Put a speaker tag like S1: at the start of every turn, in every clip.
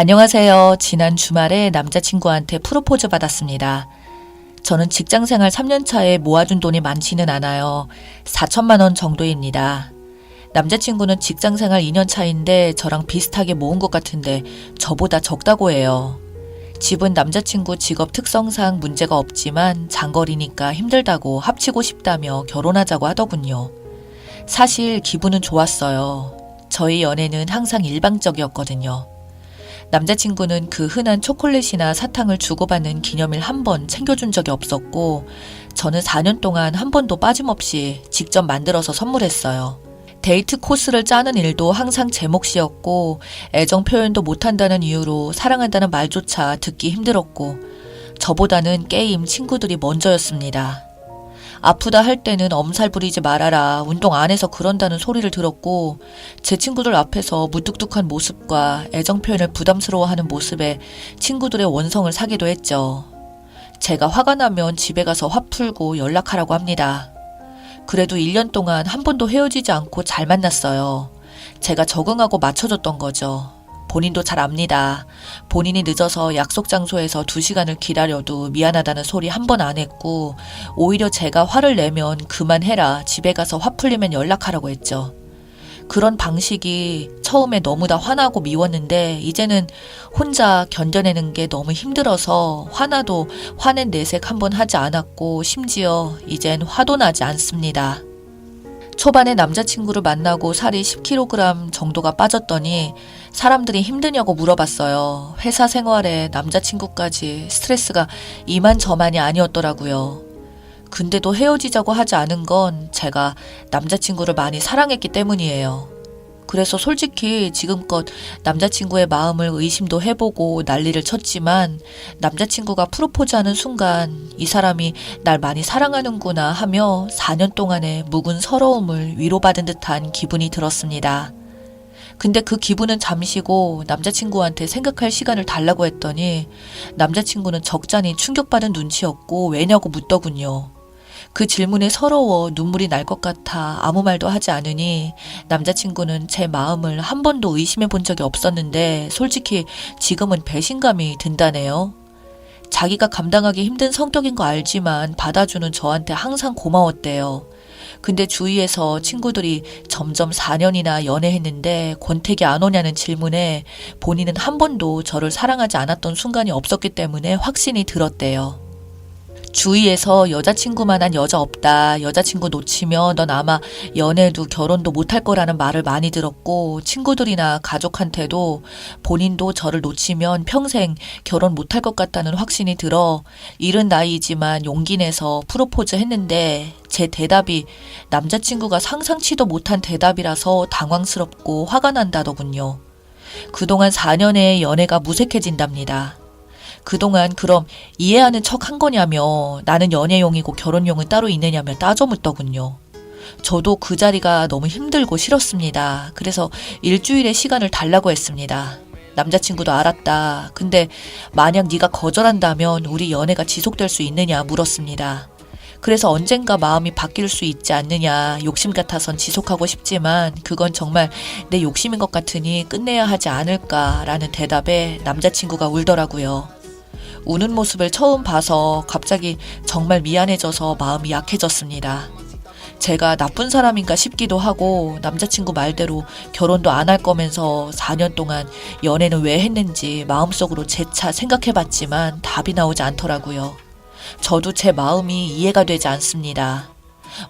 S1: 안녕하세요. 지난 주말에 남자친구한테 프로포즈 받았습니다. 저는 직장생활 3년 차에 모아둔 돈이 많지는 않아요. 4천만 원 정도입니다. 남자친구는 직장생활 2년 차인데 저랑 비슷하게 모은 것 같은데 저보다 적다고 해요. 집은 남자친구 직업 특성상 문제가 없지만 장거리니까 힘들다고 합치고 싶다며 결혼하자고 하더군요. 사실 기분은 좋았어요. 저희 연애는 항상 일방적이었거든요. 남자친구는 그 흔한 초콜릿이나 사탕을 주고받는 기념일 한 번 챙겨준 적이 없었고 저는 4년 동안 한 번도 빠짐없이 직접 만들어서 선물했어요. 데이트 코스를 짜는 일도 항상 제 몫이었고 애정 표현도 못한다는 이유로 사랑한다는 말조차 듣기 힘들었고 저보다는 게임, 친구들이 먼저였습니다. 아프다 할 때는 엄살 부리지 말아라, 운동 안 해서 그런다는 소리를 들었고 제 친구들 앞에서 무뚝뚝한 모습과 애정 표현을 부담스러워하는 모습에 친구들의 원성을 사기도 했죠. 제가 화가 나면 집에 가서 화 풀고 연락하라고 합니다. 그래도 1년 동안 한 번도 헤어지지 않고 잘 만났어요. 제가 적응하고 맞춰줬던 거죠. 본인도 잘 압니다. 본인이 늦어서 약속 장소에서 2시간을 기다려도 미안하다는 소리 한 번 안 했고 오히려 제가 화를 내면 그만해라, 집에 가서 화 풀리면 연락하라고 했죠. 그런 방식이 처음에 너무나 화나고 미웠는데 이제는 혼자 견뎌내는 게 너무 힘들어서 화나도 화낸 내색 한 번 하지 않았고 심지어 이젠 화도 나지 않습니다. 초반에 남자친구를 만나고 살이 10kg 정도가 빠졌더니 사람들이 힘드냐고 물어봤어요. 회사 생활에 남자친구까지 스트레스가 이만저만이 아니었더라고요. 근데도 헤어지자고 하지 않은 건 제가 남자친구를 많이 사랑했기 때문이에요. 그래서 솔직히 지금껏 남자친구의 마음을 의심도 해보고 난리를 쳤지만 남자친구가 프로포즈하는 순간 이 사람이 날 많이 사랑하는구나 하며 4년 동안의 묵은 서러움을 위로받은 듯한 기분이 들었습니다. 근데 그 기분은 잠시고 남자친구한테 생각할 시간을 달라고 했더니 남자친구는 적잖이 충격받은 눈치였고 왜냐고 묻더군요. 그 질문에 서러워 눈물이 날 것 같아 아무 말도 하지 않으니 남자친구는 제 마음을 한 번도 의심해 본 적이 없었는데 솔직히 지금은 배신감이 든다네요. 자기가 감당하기 힘든 성격인 거 알지만 받아주는 저한테 항상 고마웠대요. 근데 주위에서 친구들이 점점 4년이나 연애했는데 권태기 안 오냐는 질문에 본인은 한 번도 저를 사랑하지 않았던 순간이 없었기 때문에 확신이 들었대요. 주위에서 여자친구만한 여자 없다, 여자친구 놓치면 넌 아마 연애도 결혼도 못할 거라는 말을 많이 들었고 친구들이나 가족한테도 본인도 저를 놓치면 평생 결혼 못할 것 같다는 확신이 들어 이른 나이이지만 용기 내서 프로포즈 했는데 제 대답이 남자친구가 상상치도 못한 대답이라서 당황스럽고 화가 난다더군요. 그동안 4년의 연애가 무색해진답니다. 그동안 그럼 이해하는 척 한 거냐며 나는 연애용이고 결혼용은 따로 있느냐며 따져 묻더군요. 저도 그 자리가 너무 힘들고 싫었습니다. 그래서 일주일의 시간을 달라고 했습니다. 남자친구도 알았다. 근데 만약 네가 거절한다면 우리 연애가 지속될 수 있느냐 물었습니다. 그래서 언젠가 마음이 바뀔 수 있지 않느냐, 욕심 같아선 지속하고 싶지만 그건 정말 내 욕심인 것 같으니 끝내야 하지 않을까라는 대답에 남자친구가 울더라고요. 우는 모습을 처음 봐서 갑자기 정말 미안해져서 마음이 약해졌습니다. 제가 나쁜 사람인가 싶기도 하고 남자친구 말대로 결혼도 안 할 거면서 4년 동안 연애는 왜 했는지 마음속으로 재차 생각해봤지만 답이 나오지 않더라고요. 저도 제 마음이 이해가 되지 않습니다.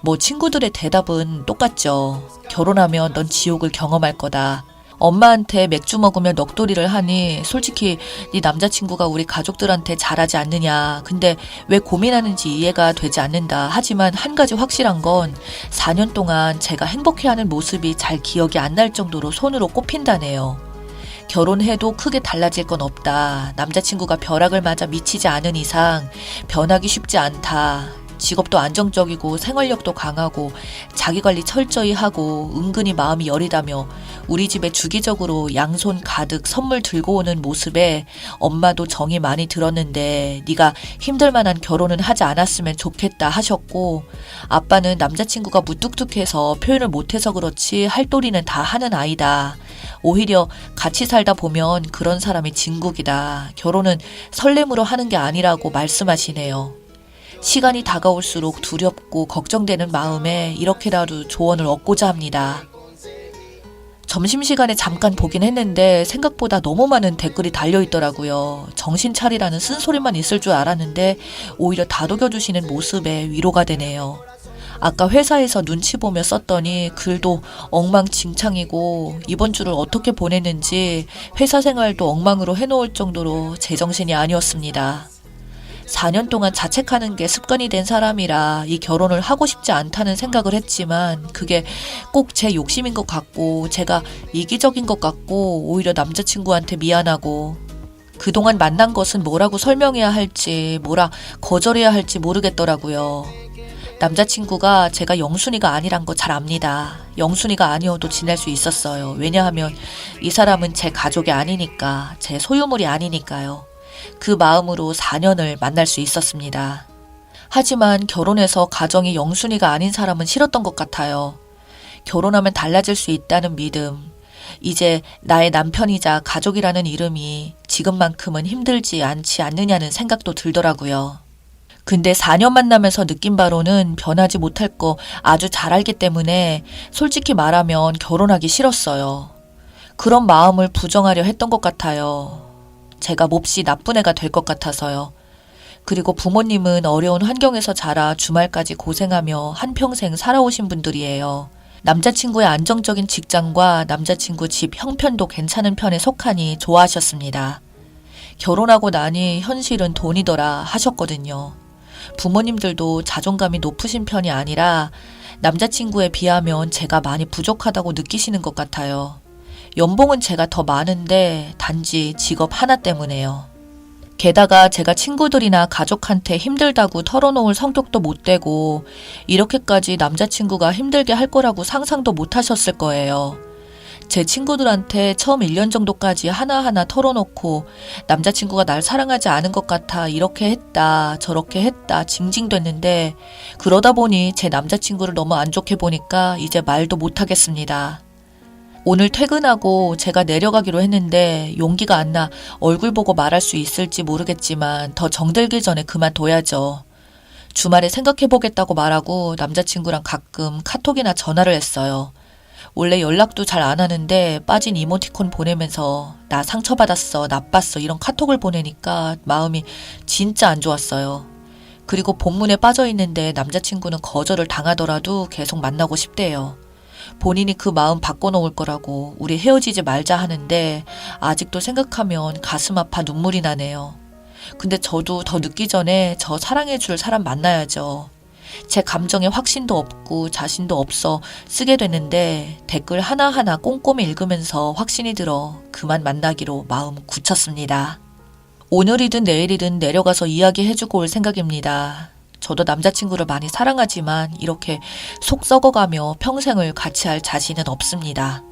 S1: 뭐 친구들의 대답은 똑같죠. 결혼하면 넌 지옥을 경험할 거다. 엄마한테 맥주 먹으면 넋도리를 하니 솔직히 네 남자친구가 우리 가족들한테 잘하지 않느냐. 근데 왜 고민하는지 이해가 되지 않는다. 하지만 한 가지 확실한 건 4년 동안 제가 행복해하는 모습이 잘 기억이 안 날 정도로 손으로 꼽힌다네요. 결혼해도 크게 달라질 건 없다. 남자친구가 벼락을 맞아 미치지 않은 이상 변하기 쉽지 않다. 직업도 안정적이고 생활력도 강하고 자기관리 철저히 하고 은근히 마음이 여리다며 우리 집에 주기적으로 양손 가득 선물 들고 오는 모습에 엄마도 정이 많이 들었는데 네가 힘들 만한 결혼은 하지 않았으면 좋겠다 하셨고, 아빠는 남자친구가 무뚝뚝해서 표현을 못해서 그렇지 할 도리는 다 하는 아이다. 오히려 같이 살다 보면 그런 사람이 진국이다. 결혼은 설렘으로 하는 게 아니라고 말씀하시네요. 시간이 다가올수록 두렵고 걱정되는 마음에 이렇게라도 조언을 얻고자 합니다. 점심시간에 잠깐 보긴 했는데 생각보다 너무 많은 댓글이 달려있더라고요. 정신 차리라는 쓴소리만 있을 줄 알았는데 오히려 다독여주시는 모습에 위로가 되네요. 아까 회사에서 눈치 보며 썼더니 글도 엉망진창이고 이번 주를 어떻게 보냈는지 회사 생활도 엉망으로 해놓을 정도로 제정신이 아니었습니다. 4년 동안 자책하는 게 습관이 된 사람이라 이 결혼을 하고 싶지 않다는 생각을 했지만 그게 꼭 제 욕심인 것 같고 제가 이기적인 것 같고 오히려 남자친구한테 미안하고, 그동안 만난 것은 뭐라고 설명해야 할지 뭐라 거절해야 할지 모르겠더라고요. 남자친구가 제가 영순이가 아니란 거 잘 압니다. 영순이가 아니어도 지낼 수 있었어요. 왜냐하면 이 사람은 제 가족이 아니니까, 제 소유물이 아니니까요. 그 마음으로 4년을 만날 수 있었습니다. 하지만 결혼해서 가정이 영순이가 아닌 사람은 싫었던 것 같아요. 결혼하면 달라질 수 있다는 믿음, 이제 나의 남편이자 가족이라는 이름이 지금만큼은 힘들지 않지 않느냐는 생각도 들더라고요. 근데 4년 만나면서 느낀 바로는 변하지 못할 거 아주 잘 알기 때문에 솔직히 말하면 결혼하기 싫었어요. 그런 마음을 부정하려 했던 것 같아요. 제가 몹시 나쁜 애가 될 것 같아서요. 그리고 부모님은 어려운 환경에서 자라 주말까지 고생하며 한평생 살아오신 분들이에요. 남자친구의 안정적인 직장과 남자친구 집 형편도 괜찮은 편에 속하니 좋아하셨습니다. 결혼하고 나니 현실은 돈이더라 하셨거든요. 부모님들도 자존감이 높으신 편이 아니라 남자친구에 비하면 제가 많이 부족하다고 느끼시는 것 같아요. 연봉은 제가 더 많은데 단지 직업 하나 때문에요. 게다가 제가 친구들이나 가족한테 힘들다고 털어놓을 성격도 못 되고 이렇게까지 남자친구가 힘들게 할 거라고 상상도 못 하셨을 거예요. 제 친구들한테 처음 1년 정도까지 하나하나 털어놓고 남자친구가 날 사랑하지 않은 것 같아 이렇게 했다 저렇게 했다 징징댔는데, 그러다 보니 제 남자친구를 너무 안 좋게 보니까 이제 말도 못 하겠습니다. 오늘 퇴근하고 제가 내려가기로 했는데 용기가 안 나 얼굴 보고 말할 수 있을지 모르겠지만 더 정들기 전에 그만둬야죠. 주말에 생각해보겠다고 말하고 남자친구랑 가끔 카톡이나 전화를 했어요. 원래 연락도 잘 안 하는데 빠진 이모티콘 보내면서 나 상처받았어, 나빴어 이런 카톡을 보내니까 마음이 진짜 안 좋았어요. 그리고 본문에 빠져있는데 남자친구는 거절을 당하더라도 계속 만나고 싶대요. 본인이 그 마음 바꿔놓을 거라고 우리 헤어지지 말자 하는데 아직도 생각하면 가슴 아파 눈물이 나네요. 근데 저도 더 늦기 전에 저 사랑해줄 사람 만나야죠. 제 감정에 확신도 없고 자신도 없어 쓰게 됐는데 댓글 하나하나 꼼꼼히 읽으면서 확신이 들어 그만 만나기로 마음 굳혔습니다. 오늘이든 내일이든 내려가서 이야기해주고 올 생각입니다. 저도 남자친구를 많이 사랑하지만 이렇게 속 썩어가며 평생을 같이 할 자신은 없습니다.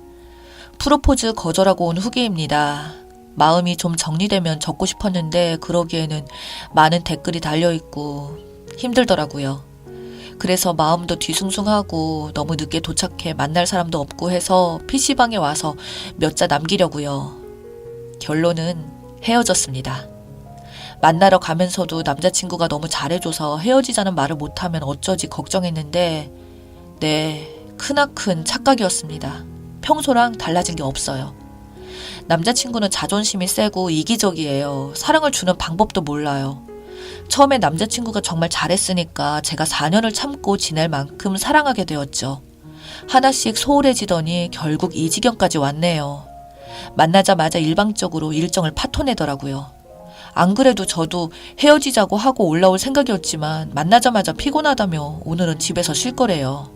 S1: 프로포즈 거절하고 온 후기입니다. 마음이 좀 정리되면 적고 싶었는데 그러기에는 많은 댓글이 달려있고 힘들더라고요. 그래서 마음도 뒤숭숭하고 너무 늦게 도착해 만날 사람도 없고 해서 PC방에 와서 몇 자 남기려고요. 결론은 헤어졌습니다. 만나러 가면서도 남자친구가 너무 잘해줘서 헤어지자는 말을 못하면 어쩌지 걱정했는데 네, 크나큰 착각이었습니다. 평소랑 달라진 게 없어요. 남자친구는 자존심이 세고 이기적이에요. 사랑을 주는 방법도 몰라요. 처음에 남자친구가 정말 잘했으니까 제가 4년을 참고 지낼 만큼 사랑하게 되었죠. 하나씩 소홀해지더니 결국 이 지경까지 왔네요. 만나자마자 일방적으로 일정을 파토내더라고요. 안 그래도 저도 헤어지자고 하고 올라올 생각이었지만 만나자마자 피곤하다며 오늘은 집에서 쉴 거래요.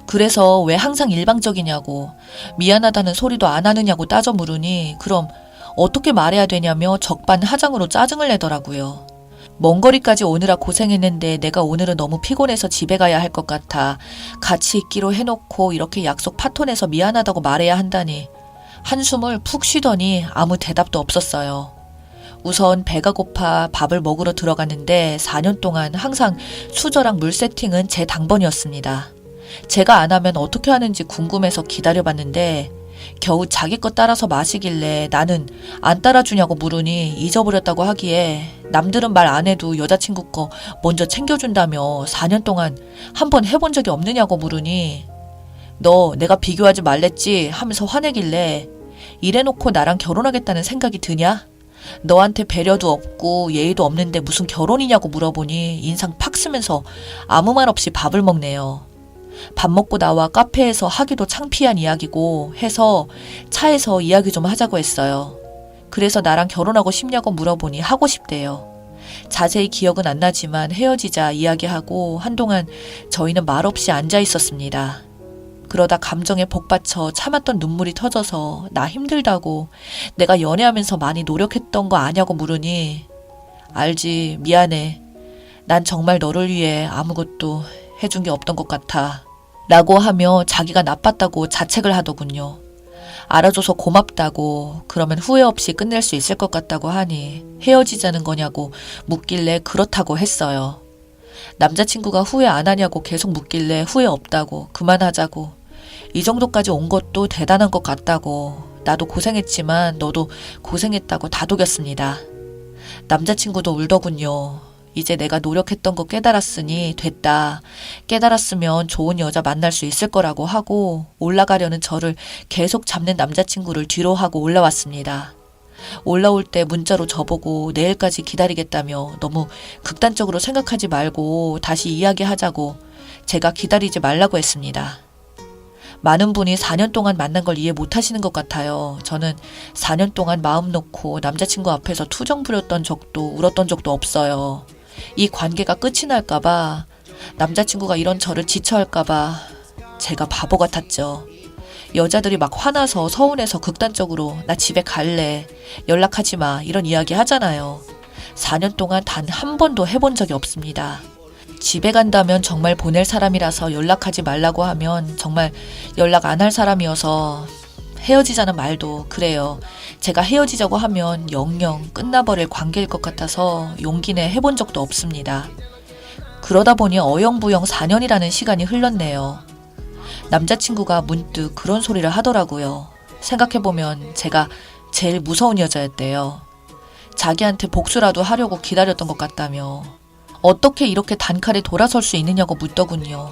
S1: 그래서 왜 항상 일방적이냐고, 미안하다는 소리도 안 하느냐고 따져 물으니 그럼 어떻게 말해야 되냐며 적반하장으로 짜증을 내더라고요. 먼 거리까지 오느라 고생했는데 내가 오늘은 너무 피곤해서 집에 가야 할 것 같아. 같이 있기로 해놓고 이렇게 약속 파토내서 미안하다고 말해야 한다니. 한숨을 푹 쉬더니 아무 대답도 없었어요. 우선 배가 고파 밥을 먹으러 들어갔는데 4년 동안 항상 수저랑 물 세팅은 제 당번이었습니다. 제가 안 하면 어떻게 하는지 궁금해서 기다려봤는데 겨우 자기 것 따라서 마시길래 나는 안 따라주냐고 물으니 잊어버렸다고 하기에 남들은 말 안 해도 여자친구 거 먼저 챙겨준다며 4년 동안 한 번 해본 적이 없느냐고 물으니 너 내가 비교하지 말랬지 하면서 화내길래 이래놓고 나랑 결혼하겠다는 생각이 드냐? 너한테 배려도 없고 예의도 없는데 무슨 결혼이냐고 물어보니 인상 팍 쓰면서 아무 말 없이 밥을 먹네요. 밥 먹고 나와 카페에서 하기도 창피한 이야기고 해서 차에서 이야기 좀 하자고 했어요. 그래서 나랑 결혼하고 싶냐고 물어보니 하고 싶대요. 자세히 기억은 안 나지만 헤어지자 이야기하고 한동안 저희는 말없이 앉아 있었습니다. 그러다 감정에 복받쳐 참았던 눈물이 터져서 나 힘들다고 내가 연애하면서 많이 노력했던 거 아냐고 물으니 알지 미안해. 난 정말 너를 위해 아무것도 해준 게 없던 것 같아. 라고 하며 자기가 나빴다고 자책을 하더군요. 알아줘서 고맙다고 그러면 후회 없이 끝낼 수 있을 것 같다고 하니 헤어지자는 거냐고 묻길래 그렇다고 했어요. 남자친구가 후회 안 하냐고 계속 묻길래 후회 없다고 그만하자고 이 정도까지 온 것도 대단한 것 같다고 나도 고생했지만 너도 고생했다고 다독였습니다. 남자친구도 울더군요. 이제 내가 노력했던 거 깨달았으니 됐다. 깨달았으면 좋은 여자 만날 수 있을 거라고 하고 올라가려는 저를 계속 잡는 남자친구를 뒤로 하고 올라왔습니다. 올라올 때 문자로 저보고 내일까지 기다리겠다며 너무 극단적으로 생각하지 말고 다시 이야기하자고 제가 기다리지 말라고 했습니다. 많은 분이 4년 동안 만난 걸 이해 못하시는 것 같아요. 저는 4년 동안 마음 놓고 남자친구 앞에서 투정 부렸던 적도 울었던 적도 없어요. 이 관계가 끝이 날까봐 남자친구가 이런 저를 지쳐할까봐 제가 바보 같았죠. 여자들이 막 화나서 서운해서 극단적으로 나 집에 갈래 연락하지 마 이런 이야기 하잖아요. 4년 동안 단 한 번도 해본 적이 없습니다. 집에 간다면 정말 보낼 사람이라서 연락하지 말라고 하면 정말 연락 안 할 사람이어서 헤어지자는 말도 그래요. 제가 헤어지자고 하면 영영 끝나버릴 관계일 것 같아서 용기 내 해본 적도 없습니다. 그러다 보니 어영부영 4년이라는 시간이 흘렀네요. 남자친구가 문득 그런 소리를 하더라고요. 생각해보면 제가 제일 무서운 여자였대요. 자기한테 복수라도 하려고 기다렸던 것 같다며 어떻게 이렇게 단칼에 돌아설 수 있느냐고 묻더군요.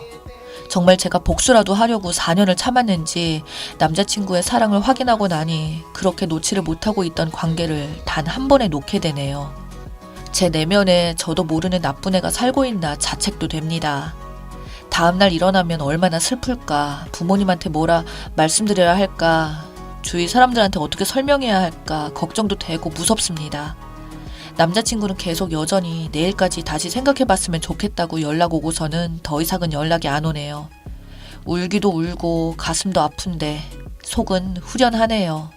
S1: 정말 제가 복수라도 하려고 4년을 참았는지 남자친구의 사랑을 확인하고 나니 그렇게 놓지를 못하고 있던 관계를 단 한 번에 놓게 되네요. 제 내면에 저도 모르는 나쁜 애가 살고 있나 자책도 됩니다. 다음날 일어나면 얼마나 슬플까, 부모님한테 뭐라 말씀드려야 할까, 주위 사람들한테 어떻게 설명해야 할까 걱정도 되고 무섭습니다. 남자친구는 계속 여전히 내일까지 다시 생각해봤으면 좋겠다고 연락 오고서는 더 이상은 연락이 안 오네요. 울기도 울고 가슴도 아픈데 속은 후련하네요.